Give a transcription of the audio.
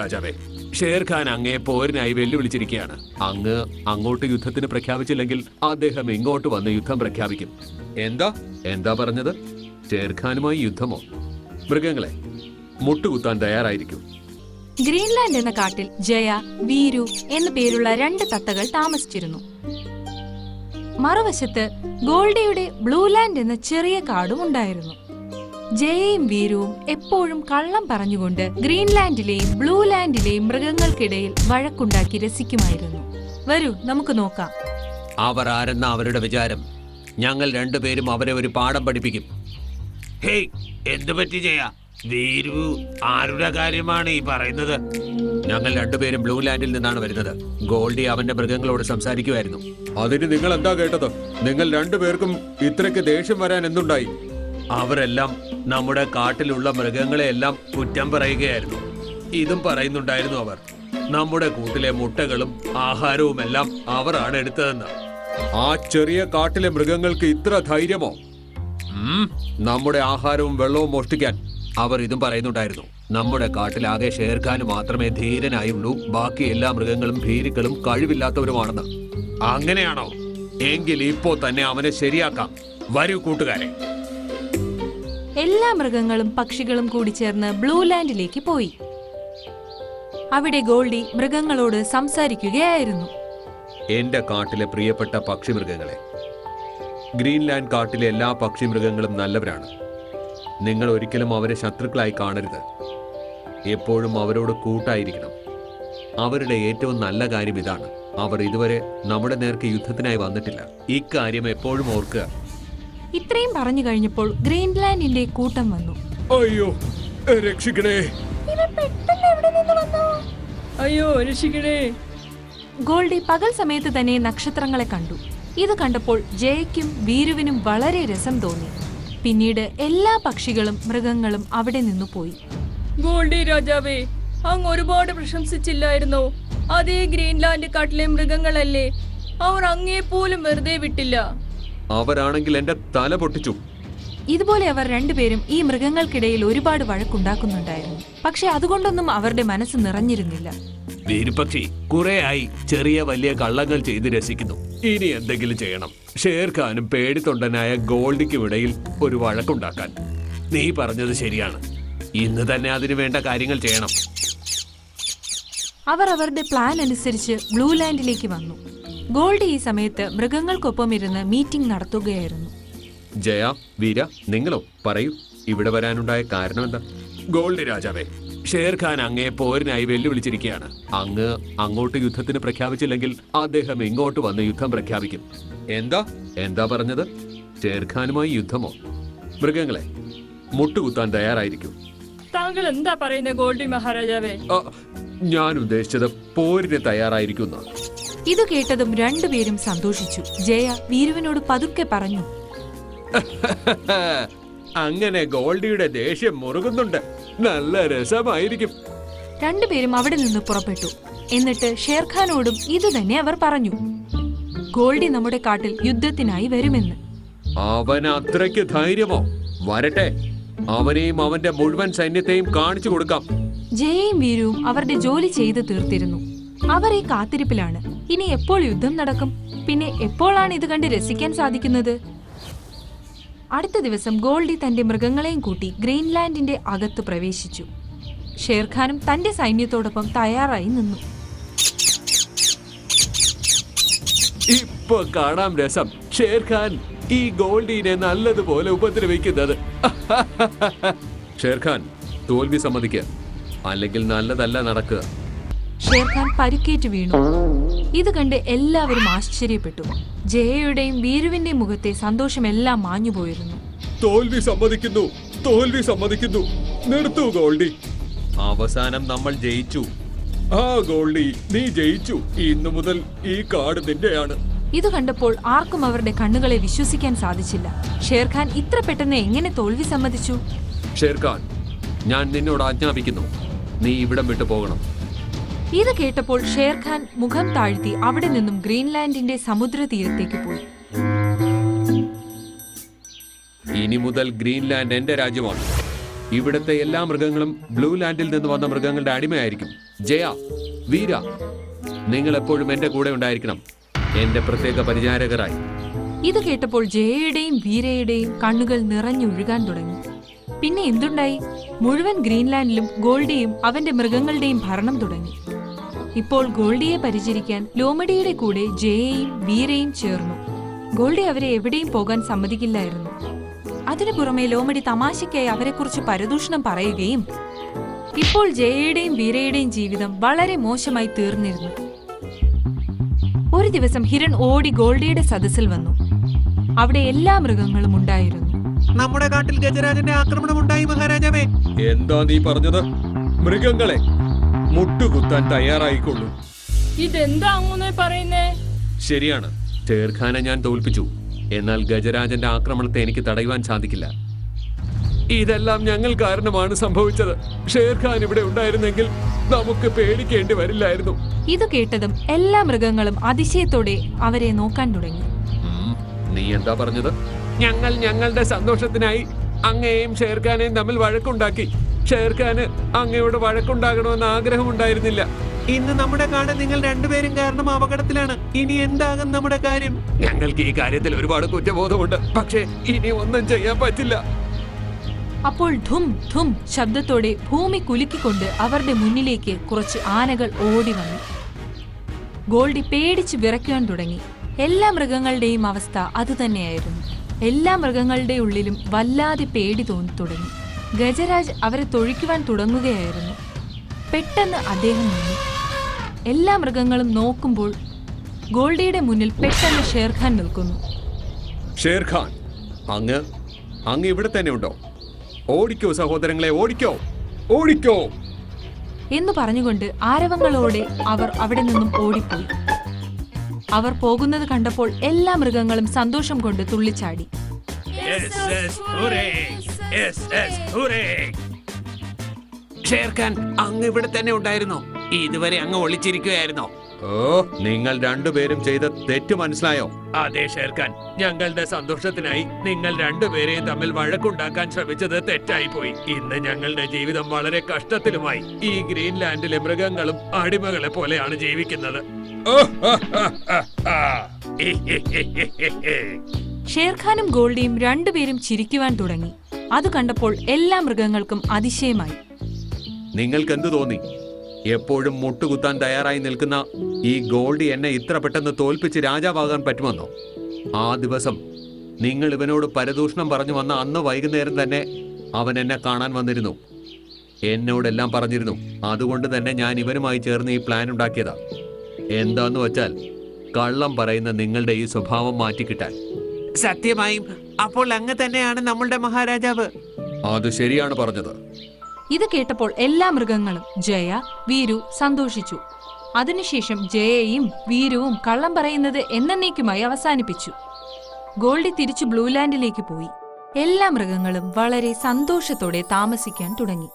രാജാവേ, ഷേർഖാൻ അങ്ങേ പോരിനായി വെല്ലുവിളിച്ചിരിക്കുകയാണ്. അങ്ങ് അങ്ങോട്ട് യുദ്ധത്തിന് പ്രഖ്യാപിച്ചില്ലെങ്കിൽ അദ്ദേഹം ഇങ്ങോട്ട് വന്ന് യുദ്ധം പ്രഖ്യാപിക്കും. എന്താ പറഞ്ഞത്? ഷേർഖാനുമായി യുദ്ധമോ? മൃഗങ്ങളെ, മുട്ടുകുത്താൻ തയ്യാറായിരിക്കും. ഗ്രീൻലാൻഡ് എന്ന കാട്ടിൽ ജയ, വീരു എന്നു പേരുള്ള 2 തത്തകൾ താമസിച്ചിരുന്നു. മറുവശത്ത് ഗോൾഡിയുടെ ബ്ലൂലാൻഡ് എന്ന ചെറിയ കാടും ഉണ്ടായിരുന്നു. ജയയും വീരുവും എപ്പോഴും കള്ളം പറഞ്ഞുകൊണ്ട് ഗ്രീൻലാൻഡിലെയും ബ്ലൂലാൻഡിലെയും മൃഗങ്ങൾക്കിടയിൽ വഴക്കുണ്ടാക്കി രസിക്കുമായിരുന്നു. വരൂ, നമുക്ക് നോക്കാം. അവർ ആരെന്ന അവരുടെ വിചാരം? ഞങ്ങൾ രണ്ടുപേരും അവരെ ഒരു പാഠം പഠിപ്പിക്കും. ഹേയ്, എന്തുപറ്റി ജയ? വീരു ആരുടെ കാര്യമാണ് ഈ പറയുന്നത്? ഞങ്ങൾ രണ്ടുപേരും ബ്ലൂലാൻഡിൽ നിന്നാണ് വരുന്നത്. ഗോൾഡി അവന്റെ മൃഗങ്ങളോട് സംസാരിക്കുമായിരുന്നു. അതിന് നിങ്ങൾ എന്താ കേട്ടത്? നിങ്ങൾ രണ്ടുപേർക്കും ഇത്രയ്ക്ക് ദേഷ്യം വരാൻ എന്തുണ്ടായി? അവരെല്ലാം നമ്മുടെ കാട്ടിലുള്ള മൃഗങ്ങളെയെല്ലാം കുറ്റം പറയുകയായിരുന്നു. ഇതും പറയുന്നുണ്ടായിരുന്നു അവർ. നമ്മുടെ കൂട്ടിലെ മുട്ടകളും ആഹാരവുമെല്ലാം അവരാണ് എടുത്തതെന്ന്. ആ ചെറിയ കാട്ടിലെ മൃഗങ്ങൾക്ക് ഇത്ര ധൈര്യമോ? നമ്മുടെ ആഹാരവും വെള്ളവും മോഷ്ടിക്കാൻ അവർ ഇതും പറയുന്നുണ്ടായിരുന്നു. നമ്മുടെ കാട്ടിലാകെ ഷേർഖാന് മാത്രമേ ധീരനായുള്ളൂ, ബാക്കി എല്ലാ മൃഗങ്ങളും ഭീരുക്കളും കഴിവില്ലാത്തവരുമാണെന്ന്. അങ്ങനെയാണോ? എങ്കിൽ ഇപ്പോ തന്നെ അവനെ ശരിയാക്കാം. വരൂ കൂട്ടുകാരെ. എല്ലാ മൃഗങ്ങളും പക്ഷികളും കൂടി ചേർന്ന് ബ്ലൂലാൻഡിലേക്ക് പോയി. അവിടെ ഗോൾഡി മൃഗങ്ങളോട് സംസാരിക്കുകയായിരുന്നു. എന്റെ കാട്ടിലെ പ്രിയപ്പെട്ട പക്ഷിമൃഗങ്ങളെ, ഗ്രീൻലാൻഡ് കാട്ടിലെ എല്ലാ പക്ഷിമൃഗങ്ങളും നല്ലവരാണ്. നിങ്ങൾ ഒരിക്കലും അവരെ ശത്രുക്കളായി കാണരുത്. എപ്പോഴും അവരോട് കൂട്ടായിരിക്കണം. അവരുടെ ഏറ്റവും നല്ല കാര്യം ഇതാണ്: അവർ ഇതുവരെ നമ്മുടെ നേർക്ക് യുദ്ധത്തിനായി വന്നിട്ടില്ല. ഇക്കാര്യം എപ്പോഴും ഓർക്കുക. ഇത്രയും പറഞ്ഞു കഴിഞ്ഞപ്പോൾ ഗ്രീൻലാൻഡിന്റെ കൂട്ടം വന്നു. അയ്യോ, രക്ഷിക്കണേ! അയ്യോ, രക്ഷിക്കണേ! ഗോൾഡി പകൽ സമയത്ത് തന്നെ നക്ഷത്രങ്ങളെ കണ്ടു. ഇത് കണ്ടപ്പോൾ ജയയ്ക്കും വീരുവിനും വളരെ രസം തോന്നി. പിന്നീട് എല്ലാ പക്ഷികളും മൃഗങ്ങളും അവിടെ നിന്നു പോയി. ഗോൾഡി രാജാവേ, അങ്ങ് ഒരുപാട് പ്രശംസിച്ചില്ലായിരുന്നോ? അതേ ഗ്രീൻലാൻഡ് കാട്ടിലെ മൃഗങ്ങളല്ലേ? അവർ അങ്ങേ പോലും വെറുതെ വിട്ടില്ല. അവരാണെങ്കിൽ എന്റെ തല പൊട്ടിച്ചു. ഇതുപോലെ അവർ രണ്ടുപേരും ഈ മൃഗങ്ങൾക്കിടയിൽ ഒരുപാട് വഴക്കുണ്ടാക്കുന്നുണ്ടായിരുന്നു. പക്ഷെ അതുകൊണ്ടൊന്നും അവരുടെ മനസ്സ് നിറഞ്ഞിരുന്നില്ല. വീരുപക്ഷി കുറെയായി ചെറിയ വലിയ കള്ളങ്ങൾ ചെയ്ത് രസിക്കുന്നു. ഇനി എന്തെങ്കിലും ചെയ്യണം. ഷേർഖാനും പേടിത്തൊണ്ടനായ ഗോൾഡിക്കും ഇടയിൽ ഒരു വഴക്കുണ്ടാക്കാൻ. നീ പറഞ്ഞത് ശരിയാണ്. ഇന്ന് തന്നെ അതിനു വേണ്ട കാര്യങ്ങൾ ചെയ്യണം. അവർ അവരുടെ പ്ലാൻ അനുസരിച്ച് ബ്ലൂലാൻഡിലേക്ക് വന്നു. ഗോൾഡി ഈ സമയത്ത് മൃഗങ്ങൾക്കൊപ്പം ഇരുന്ന് മീറ്റിംഗ് നടത്തുകയായിരുന്നു. ജയ, വീര, നിങ്ങളോ പറയൂ, ഇവിടെ വരാനുണ്ടായ കാരണം എന്താ? ഗോൾഡി രാജാവേ, ഷേർഖാൻ അങ്ങേ പോരിനായി വെല്ലുവിളിച്ചിരിക്കുകയാണ്. അങ്ങ് അങ്ങോട്ട് യുദ്ധത്തിന് പ്രഖ്യാപിച്ചില്ലെങ്കിൽ അദ്ദേഹം ഇങ്ങോട്ട് വന്ന് യുദ്ധം പ്രഖ്യാപിക്കും. എന്താ പറഞ്ഞത്? ഷേർഖാനുമായി യുദ്ധമോ? മൃഗങ്ങളെ, മുട്ടുകുത്താൻ തയ്യാറായിരിക്കും. താങ്കൾ എന്താ പറയുന്നത് ഗോൾഡി മഹാരാജാവേ? ഞാൻ ഉദ്ദേശിച്ചത് പോരിന് തയ്യാറായിരിക്കുന്ന. ഇത് കേട്ടതും രണ്ടുപേരും സന്തോഷിച്ചു. ജയ വീരുവിനോട് പതുക്കെ പറഞ്ഞു, അങ്ങനെ ഗോൾഡിയുടെ ദേഷ്യം മുറുകുന്നുണ്ട്. നല്ല രസമായിരിക്കും. രണ്ടുപേരും അവിടെ നിന്ന് പുറപ്പെട്ടു. എന്നിട്ട് ഷേർഖാനോടും ഇത് തന്നെ അവർ പറഞ്ഞു. ഗോൾഡി നമ്മുടെ കാട്ടിൽ യുദ്ധത്തിനായി വരുമെന്ന്. അവൻ അത്രയ്ക്ക് ധൈര്യമോ? വരട്ടെ, അവനെയും അവന്റെ മുഴുവൻ സൈന്യത്തെയും കാണിച്ചു കൊടുക്കാം. ജയയും വീരുവും അവരുടെ ജോലി ചെയ്തു തീർത്തിരുന്നു. അവർ ഈ കാത്തിരിപ്പിലാണ്. ഇനി എപ്പോൾ യുദ്ധം നടക്കും? പിന്നെ എപ്പോഴാണ് ഇത് കണ്ട് രസിക്കാൻ സാധിക്കുന്നത്? അടുത്ത ദിവസം ഗോൾഡി തന്റെ മൃഗങ്ങളെയും കൂട്ടി ഗ്രീൻലാൻഡിന്റെ അകത്ത് പ്രവേശിച്ചു. ഷേർഖാനും തന്റെ സൈന്യത്തോടൊപ്പം തയ്യാറായി നിന്നു. ഇപ്പൊ കാണാം രസം. ഷേർഖാൻ ഈ ഗോൾഡിനെ നല്ലതുപോലെ ഉപദ്രവിക്കുന്നത്. ഷേർഖാൻ, തോൽവി സമ്മതിക്കുക, അല്ലെങ്കിൽ നല്ലതല്ല നടക്കുക. ഷേർഖാൻ പരിക്കേറ്റ് വീണു. ഇത് കണ്ട് എല്ലാവരും ആശ്ചര്യപ്പെട്ടു. ജയയുടെയും വീരുവിന്റെയും മുഖത്തെ സന്തോഷമെല്ലാം മാഞ്ഞുപോയിരുന്നു. തോൽവി സമ്മതിക്കുന്നു. നിർത്തൂ ഗോൾഡി. അവസാനം നമ്മൾ ജയിച്ചു. ആ ഗോൾഡി, നീ ജയിച്ചു. ഇന്നു മുതൽ ഈ കാട് നിന്റെയാണ്. ഇത് കണ്ടപ്പോൾ ആർക്കും അവരുടെ കണ്ണുകളെ വിശ്വസിക്കാൻ സാധിച്ചില്ല. ഷേർഖാൻ ഇത്ര പെട്ടെന്ന് എങ്ങനെ തോൽവി സമ്മതിച്ചു? ഷേർഖാൻ, ഞാൻ നിന്നോട് ആജ്ഞാപിക്കുന്നു, നീ ഇവിടം വിട്ടു പോകണം. ഇത് കേട്ടപ്പോൾ ഷേർഖാൻ മുഖം താഴ്ത്തി അവിടെ നിന്നും ഗ്രീൻലാൻഡിന്റെ സമുദ്രതീരത്തേക്ക് പോയി. ഇനി മുതൽ ഗ്രീൻലാൻഡ് എന്റെ രാജ്യമാണ്. ഇവിടുത്തെ എല്ലാ മൃഗങ്ങളും ബ്ലൂ ലാൻഡിൽ നിന്ന് വന്ന മൃഗങ്ങളുടെ അടിമയായിരിക്കും. ജയ, വീര, നിങ്ങൾ എപ്പോഴും എന്റെ കൂടെ ഉണ്ടായിരിക്കണം, എന്റെ പ്രത്യേക പരിചാരകരായി. ഇത് കേട്ടപ്പോൾ ജയയുടെയും വീരയുടെയും കണ്ണുകൾ നിറഞ്ഞൊഴുകാൻ തുടങ്ങി. പിന്നെ എന്തുണ്ടായി? മുഴുവൻ ഗ്രീൻലാൻഡിലും ഗോൾഡിയും അവന്റെ മൃഗങ്ങളുടെയും ഭരണം തുടങ്ങി. ഇപ്പോൾ ഗോൾഡിയെ പരിചരിക്കാൻ ലോമഡിയുടെ കൂടെ ജയയും വീരയും ചേർന്നു. ഗോൾഡി അവരെ എവിടെയും പോകാൻ സമ്മതിക്കില്ലായിരുന്നു. അതിനു പുറമെ ലോമഡി തമാശയ്ക്കായി അവരെക്കുറിച്ച് പരദൂഷണം പറയുകയും. ഇപ്പോൾ ജയയുടെയും വീരയുടെയും ജീവിതം വളരെ മോശമായി തീർന്നിരുന്നു. ഒരു ദിവസം ഹിരൺ ഓടി ഗോൾഡിയുടെ സദസ്സിൽ വന്നു. അവിടെ എല്ലാ മൃഗങ്ങളും ഉണ്ടായിരുന്നു. നമ്മുടെ കാട്ടിൽ ഗജരാജന്റെ ആക്രമണം ഉണ്ടായി മഹാരാജാവേ. എന്താ നീ പറഞ്ഞത്? മൃഗങ്ങളെ മുട്ടുകുത്താൻ തയ്യാറായിക്കൊള്ളൂ. ഇതെന്താ അങ്ങനെ പറയുന്നേ? ശരിയാണ്, ഷേർഖാനെ ഞാൻ തോൽപ്പിച്ചു. എന്നാൽ ഗജരാജന്റെ ആക്രമണത്തെ എനിക്ക് തടയുവാൻ സാധിക്കില്ല. ഇതെല്ലാം ഞങ്ങൾ കാരണമാണ് സംഭവിച്ചത്. ഷേർഖാൻ ഇവിടെ ഉണ്ടായിരുന്നെങ്കിൽ നമുക്ക് പേടിക്കേണ്ടി വരില്ലായിരുന്നു. ഇത് കേട്ടതും എല്ലാ മൃഗങ്ങളും അതിശയത്തോടെ അവരെ നോക്കാൻ തുടങ്ങി. നീ എന്താ പറഞ്ഞത്? ഞങ്ങൾ ഞങ്ങളുടെ സന്തോഷത്തിനായി അങ്ങയെയും ഷേർഖാനെയും തമ്മിൽ വഴക്കുണ്ടാക്കി. ഷേർഖാന് അങ്ങയോട് വഴക്കുണ്ടാകണമെന്ന് ആഗ്രഹമുണ്ടായിരുന്നില്ല. ഇന്ന് നമ്മുടെ കാട് നിങ്ങൾ രണ്ടുപേരും കാരണം അപകടത്തിലാണ്. ഇനി എന്താകും നമ്മുടെ കാര്യം? ഞങ്ങൾക്ക് ഈ കാര്യത്തിൽ ഒരുപാട് കുറ്റബോധമുണ്ട്. പക്ഷേ ഇനി ഒന്നും ചെയ്യാൻ പറ്റില്ല. അപ്പോൾ ധും ധും ശബ്ദത്തോടെ ഭൂമി കുലുക്കിക്കൊണ്ട് അവരുടെ മുന്നിലേക്ക് കുറച്ച് ആനകൾ ഓടി വന്നു. ഗോൾഡി പേടിച്ച് വിറയ്ക്കുവാൻ തുടങ്ങി. എല്ലാ മൃഗങ്ങളുടെയും അവസ്ഥ അതുതന്നെയായിരുന്നു. എല്ലാ മൃഗങ്ങളുടെ ഉള്ളിലും വല്ലാതെ പേടി തോന്നി തുടങ്ങി. ഗജരാജ് അവരെ തൊഴിക്കുവാൻ തുടങ്ങുകയായിരുന്നു. പെട്ടെന്ന് അദ്ദേഹം നിന്നു. എല്ലാ മൃഗങ്ങളും നോക്കുമ്പോൾ ഗോൾഡിയുടെ മുന്നിൽ പെട്ടെന്ന് ഷേർഖാൻ നിൽക്കുന്നു. ഷേർഖാൻ, അങ്ങ് ഇവിടെ തന്നെ ഉണ്ടോ? ഓടിക്കോ സഹോദരങ്ങളെ, ഓടിക്കോ, ഓടിക്കോ എന്ന് പറഞ്ഞുകൊണ്ട് ആരവങ്ങളോടെ അവർ അവിടെ നിന്നും ഓടിപ്പോയി. അവർ പോകുന്നത് കണ്ടപ്പോൾ എല്ലാ മൃഗങ്ങളും സന്തോഷം കൊണ്ട് തുള്ളിച്ചാടി. ഷേർഖാൻ, അങ്ങ് ഇവിടെ തന്നെ ഉണ്ടായിരുന്നോ? ഇതുവരെ അങ്ങ് ഒളിച്ചിരിക്കുകയായിരുന്നോ? ഓ, നിങ്ങൾ രണ്ടുപേരും ചെയ്ത തെറ്റ് മനസ്സിലായോ? അതെ ഷേർഖാൻ, ഞങ്ങളുടെ സന്തോഷത്തിനായി നിങ്ങൾ രണ്ടുപേരെയും തമ്മിൽ വഴക്കുണ്ടാക്കാൻ ശ്രമിച്ചത് തെറ്റായി പോയി. ഇന്ന് ഞങ്ങളുടെ ജീവിതം വളരെ കഷ്ടത്തിലുമായി. ഈ ഗ്രീൻലാൻഡിലെ മൃഗങ്ങളും അടിമകളെ പോലെയാണ് ജീവിക്കുന്നത്. ഷേർഖാനും ഗോൾഡിയും രണ്ടുപേരും ചിരിക്കുവാൻ തുടങ്ങി. അത് കണ്ടപ്പോൾ എല്ലാ മൃഗങ്ങൾക്കും അതിശയമായി. നിങ്ങൾക്ക് എന്തു തോന്നി? എപ്പോഴും മുട്ടുകുത്താൻ തയ്യാറായി നിൽക്കുന്ന ഈ ഗോൾഡി എന്നെ ഇത്ര പെട്ടെന്ന് തോൽപ്പിച്ച് രാജാവാകാൻ പറ്റുമെന്നോ? ആ ദിവസം നിങ്ങൾ ഇവനോട് പരദൂഷണം പറഞ്ഞു വന്ന അന്ന് വൈകുന്നേരം തന്നെ അവൻ എന്നെ കാണാൻ വന്നിരുന്നു. എന്നോടെല്ലാം പറഞ്ഞിരുന്നു. അതുകൊണ്ട് തന്നെ ഞാൻ ഇവനുമായി ചേർന്ന് ഈ പ്ലാൻ ഉണ്ടാക്കിയതാ. എന്താന്ന് വെച്ചാൽ കള്ളം പറയുന്ന നിങ്ങളുടെ ഈ സ്വഭാവം മാറ്റിക്കിട്ടാൻ. സത്യമായും അപ്പോൾ അങ്ങ് തന്നെയാണ് നമ്മളുടെ മഹാരാജാവ്. അത് ശരിയാണ് പറഞ്ഞത്. ഇത് കേട്ടപ്പോൾ എല്ലാ മൃഗങ്ങളും ജയ, വീരു സന്തോഷിച്ചു. അതിനുശേഷം ജയയും വീരുവും കള്ളം പറയുന്നത് എന്നേക്കുമായി അവസാനിപ്പിച്ചു. ഗോൾഡി തിരിച്ചു ബ്ലൂ ലാൻഡിലേക്ക് പോയി. എല്ലാ മൃഗങ്ങളും വളരെ സന്തോഷത്തോടെ താമസിക്കാൻ തുടങ്ങി.